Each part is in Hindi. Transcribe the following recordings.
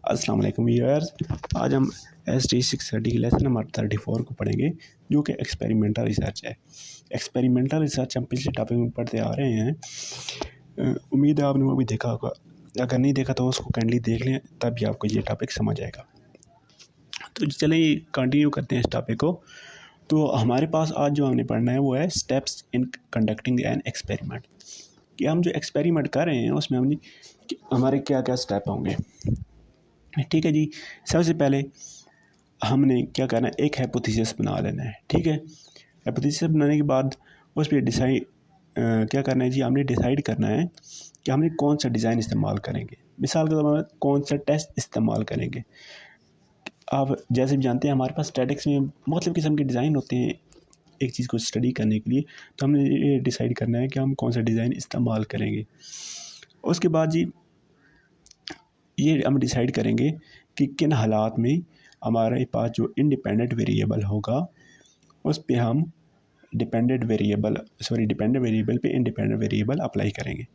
अस्सलाम वालेकुम व्यूअर्स। आज हम ST 630 की लेसन नंबर 34 को पढ़ेंगे, जो कि एक्सपेरिमेंटल रिसर्च है। एक्सपेरिमेंटल रिसर्च हम पिछले टॉपिक में पढ़ते आ रहे हैं। उम्मीद है आपने वो भी देखा होगा। अगर नहीं देखा तो उसको काइंडली देख लें, तब भी आपको ये टॉपिक समझ आएगा। तो चलिए कंटिन्यू करते हैं इस टॉपिक को। तो हमारे पास आज जो हमने पढ़ना है वो है steps in conducting an experiment. कि हम जो एक्सपेरिमेंट कर रहे हैं उसमें हमारे क्या क्या स्टेप होंगे। ठीक है जी। सबसे पहले हमने क्या करना है, एक हाइपोथेसिस बना लेना है। ठीक है, हाइपोथेसिस बनाने के बाद उस पर डिसाइड क्या करना है जी, हमने डिसाइड करना है कि हमने कौन सा डिज़ाइन इस्तेमाल करेंगे। मिसाल के तौर पर कौन सा टेस्ट इस्तेमाल करेंगे। आप जैसे भी जानते हैं हमारे पास स्टैटिक्स में मुख्तलिफ़ किस्म के डिज़ाइन होते हैं एक चीज़ को स्टडी करने के लिए। तो हमने ये डिसाइड करना है कि हम कौन सा डिज़ाइन इस्तेमाल करेंगे। उसके बाद जी ये हम डिसाइड करेंगे कि किन हालात में हमारे पास जो इंडिपेंडेंट वेरिएबल होगा उस पे हम डिपेंडेंट वेरिएबल पे इंडिपेंडेंट वेरिएबल अप्लाई करेंगे।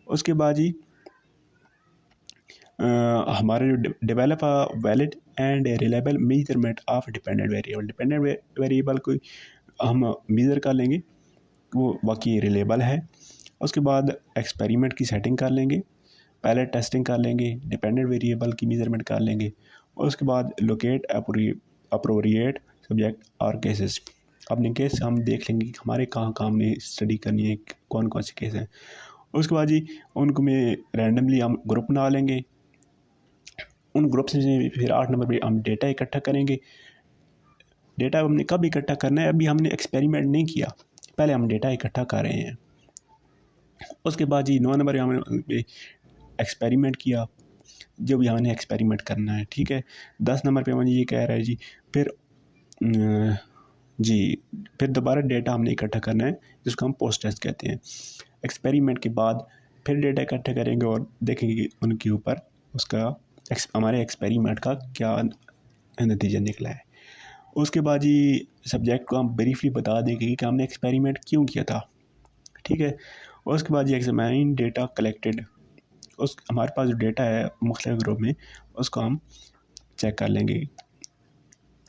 उसके बाद जी हमारे जो develop a valid and reliable measurement of dependent variable को हम मेज़र कर लेंगे वो वाकई रिलेबल है। उसके बाद एक्सपेरिमेंट की सेटिंग कर लेंगे, पहले टेस्टिंग कर लेंगे, डिपेंडेंट वेरिएबल की मेजरमेंट कर लेंगे। और उसके बाद लोकेट अप्रोरिएट सब्जेक्ट और केसेस। अपने केस हम देख लेंगे कि हमारे कहाँ हमने स्टडी करनी है, कौन कौन से केस हैं। उसके बाद जी उनको में रैंडमली हम ग्रुप बना लेंगे। उन ग्रुप से फिर 8 नंबर पे हम डेटा इकट्ठा करेंगे। डेटा हमने कब इकट्ठा करना है, अभी हमने एक्सपेरिमेंट नहीं किया, पहले हम डेटा इकट्ठा कर रहे हैं। उसके बाद जी 9 नंबर हमने एक्सपेरिमेंट किया, जो भी हमने एक्सपेरिमेंट करना है। ठीक है, 10 नंबर पे हमें ये कह रहा है जी फिर दोबारा डेटा हमने इकट्ठा करना है, जिसको हम पोस्ट टेस्ट कहते हैं। एक्सपेरिमेंट के बाद फिर डेटा इकट्ठा करेंगे और देखेंगे कि उनके ऊपर उसका हमारे एक्सपेरिमेंट का क्या नतीजा निकला है। उसके बाद जी सब्जेक्ट को हम ब्रीफली बता देंगे कि हमने एक्सपेरिमेंट क्यों किया था। ठीक है, और उसके बाद ये एग्जामाइन डेटा कलेक्टेड, उस हमारे पास जो डेटा है मुख्तलिफ ग्रुप में उसको हम चेक कर लेंगे।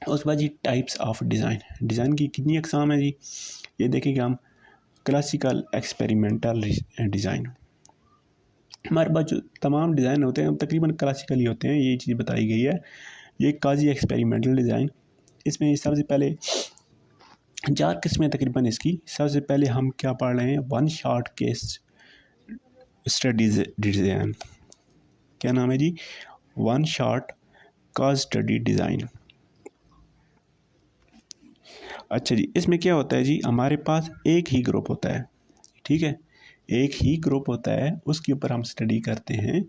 उसके बाद जी टाइप्स ऑफ डिज़ाइन की कितनी अकसाम है जी, ये देखेंगे हम। क्लासिकल एक्सपेरिमेंटल डिज़ाइन, हमारे पास जो तमाम डिज़ाइन होते हैं तकरीबन क्लासिकल ही होते हैं, ये चीज़ बताई गई है। ये काजी एक्सपेरिमेंटल डिज़ाइन, इसमें सबसे पहले 4 किस्में तकरीबन इसकी। सबसे पहले हम क्या पढ़ रहे हैं, one shot case studies design. क्या नाम है जी, one shot case study design. अच्छा जी, इसमें क्या होता है जी, हमारे पास एक ही ग्रुप होता है। ठीक है, एक ही ग्रुप होता है, उसके ऊपर हम स्टडी करते हैं।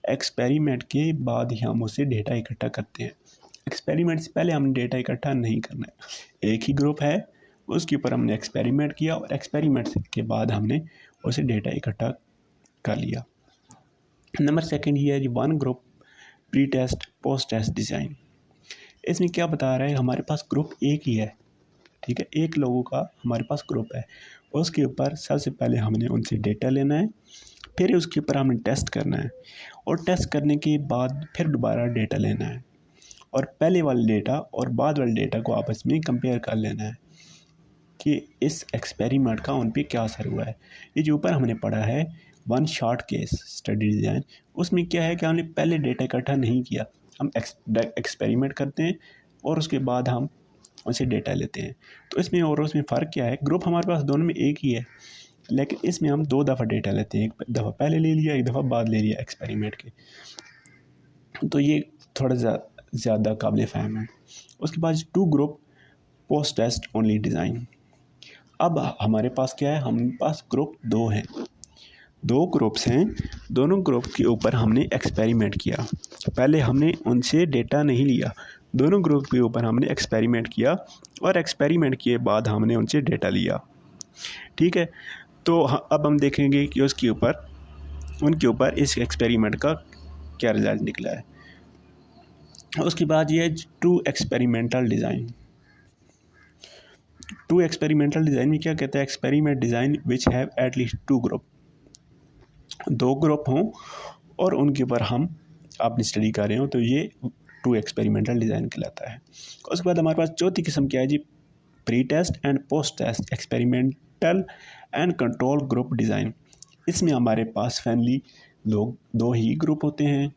एक्सपेरिमेंट के बाद ही हम उसे डेटा इकट्ठा करते हैं। एक्सपेरिमेंट से पहले हमने डेटा इकट्ठा नहीं करना है। एक ही ग्रुप है, उसके ऊपर हमने एक्सपेरिमेंट किया और एक्सपेरिमेंट के बाद हमने उसे डेटा इकट्ठा कर लिया। नंबर सेकंड ये है जी, one group pre test post test design. इसमें क्या बता रहा है, हमारे पास ग्रुप एक ही है। ठीक है, एक लोगों का हमारे पास ग्रुप है, उसके ऊपर सबसे पहले हमने उनसे डेटा लेना है, फिर उसके ऊपर हमने टेस्ट करना है और टेस्ट करने के बाद फिर दोबारा डेटा लेना है और पहले वाले डेटा और बाद वाले डेटा को आपस में कंपेयर कर लेना है कि इस एक्सपेरिमेंट का उन पे क्या असर हुआ है। ये जो ऊपर हमने पढ़ा है one shot case study design, उसमें क्या है कि हमने पहले डेटा इकट्ठा नहीं किया, हम एक्सपेरिमेंट करते हैं और उसके बाद हम उनसे डेटा लेते हैं। तो इसमें और उसमें फ़र्क क्या है, ग्रुप हमारे पास दोनों में एक ही है, लेकिन इसमें हम 2 दफ़ा डेटा लेते हैं, एक दफ़ा पहले ले लिया, एक दफ़ा बाद ले लिया एक्सपेरिमेंट के। तो ये थोड़ा ज़्यादा काबिल फ़हम है। उसके बाद 2 group post test only design. अब हमारे पास क्या है, हमारे पास ग्रुप 2 हैं, 2 ग्रुप्स हैं, दोनों ग्रुप के ऊपर हमने एक्सपेरिमेंट किया। पहले हमने उनसे डेटा नहीं लिया, दोनों ग्रुप के ऊपर हमने एक्सपेरिमेंट किया और एक्सपेरिमेंट के बाद हमने उनसे डेटा लिया। ठीक है, तो अब हम देखेंगे कि उनके ऊपर इस एक्सपेरिमेंट का क्या रिजल्ट निकला है। उसके बाद ये 2 एक्सपेरिमेंटल डिज़ाइन। 2 एक्सपेरिमेंटल डिज़ाइन में क्या कहता है, experiment design which have at least 2 group, 2 group हों और उनके ऊपर हम आपने स्टडी कर रहे हो तो ये ट्रू एक्सपेरिमेंटल डिज़ाइन कहलाता है। उसके बाद हमारे पास चौथी किस्म क्या है जी, pre test and post test experimental and control group design. इसमें हमारे पास फैमिली लोग दो ही ग्रुप होते हैं।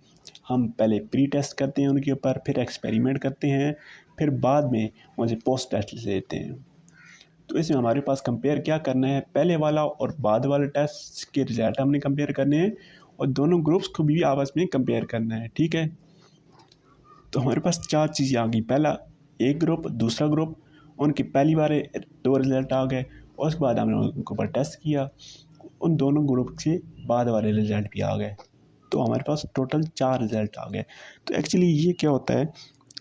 हम पहले प्री टेस्ट करते हैं उनके ऊपर, फिर एक्सपेरिमेंट करते हैं, फिर बाद में उनसे पोस्ट टेस्ट लेते हैं। तो इसमें हमारे पास कंपेयर क्या करना है, पहले वाला और बाद वाले टेस्ट के रिजल्ट हमने कंपेयर करने हैं और दोनों ग्रुप्स को भी आपस में कंपेयर करना है, ठीक है। तो हमारे पास चार चीज़ें आ गई, पहला एक ग्रुप, दूसरा ग्रुप, उनकी पहली बार दो रिज़ल्ट आ गए और उसके बाद हमने उनके ऊपर टेस्ट किया, उन दोनों ग्रुप से बाद वाले रिज़ल्ट भी आ गए, तो हमारे पास टोटल 4 रिज़ल्ट आ गए। तो एक्चुअली ये क्या होता है,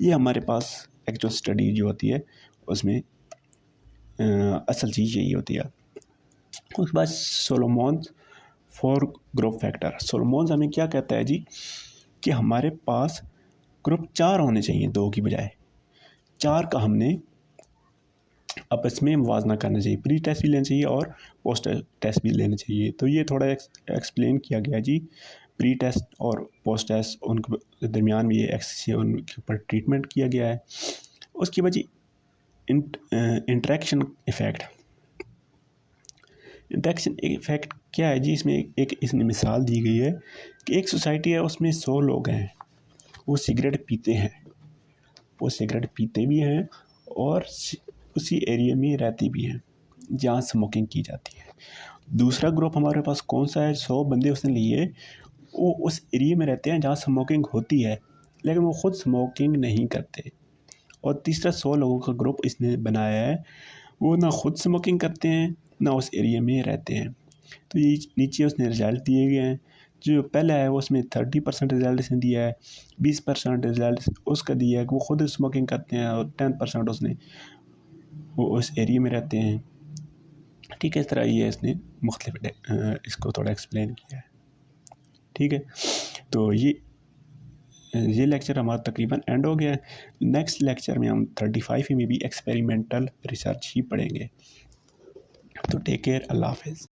ये हमारे पास एक्चुअल स्टडी जो होती है उसमें असल चीज़ यही होती है। उसके बाद सोलोमॉन्स फॉर ग्रुप फैक्टर। सोलोमॉन्स हमें क्या कहता है जी कि हमारे पास ग्रुप 4 होने चाहिए 2 की बजाय, 4 का हमने आपस में मुवाजना करना चाहिए, प्री टेस्ट भी लेना चाहिए और पोस्ट टेस्ट भी लेना चाहिए। तो ये थोड़ा एक्सप्लेन किया गया जी, प्री टेस्ट और पोस्ट टेस्ट उनके दरमियान में ये उनके ऊपर ट्रीटमेंट किया गया है। उसकी वजह इंटरेक्शन इफ़ेक्ट। इंटरेक्शन इफ़ेक्ट क्या है जी, इसमें एक इसमें मिसाल दी गई है कि एक सोसाइटी है, उसमें 100 लोग हैं, वो सिगरेट पीते हैं, वो सिगरेट पीते भी हैं और उसी एरिया में रहते भी हैं जहाँ स्मोकिंग की जाती है। दूसरा ग्रुप हमारे पास कौन सा है, 100 बंदे उसने लिए, वो उस एरिया में रहते हैं जहाँ स्मोकिंग होती है लेकिन वो ख़ुद स्मोकिंग नहीं करते। और तीसरा 100 लोगों का ग्रुप इसने बनाया है, वो ना खुद स्मोकिंग करते हैं ना उस एरिया में रहते हैं। तो ये नीचे उसने रिज़ल्ट दिए गए हैं। जो पहला है वो उसमें 30% रिज़ल्ट इसने दिया है, 20% रिज़ल्ट उसका दिया है कि वो खुद स्मोकिंग करते हैं और 10% उसने वो उस एरिया में रहते हैं, ठीक है। इस तरह ये इसने मुख्तलिफ इसको थोड़ा एक्सप्लेन किया है, ठीक है। तो ये लेक्चर हमारा तकरीबन एंड हो गया है। नेक्स्ट लेक्चर में हम 35 में भी एक्सपेरिमेंटल रिसर्च ही पढ़ेंगे। तो टेक केयर, अल्लाह हाफ़िज़।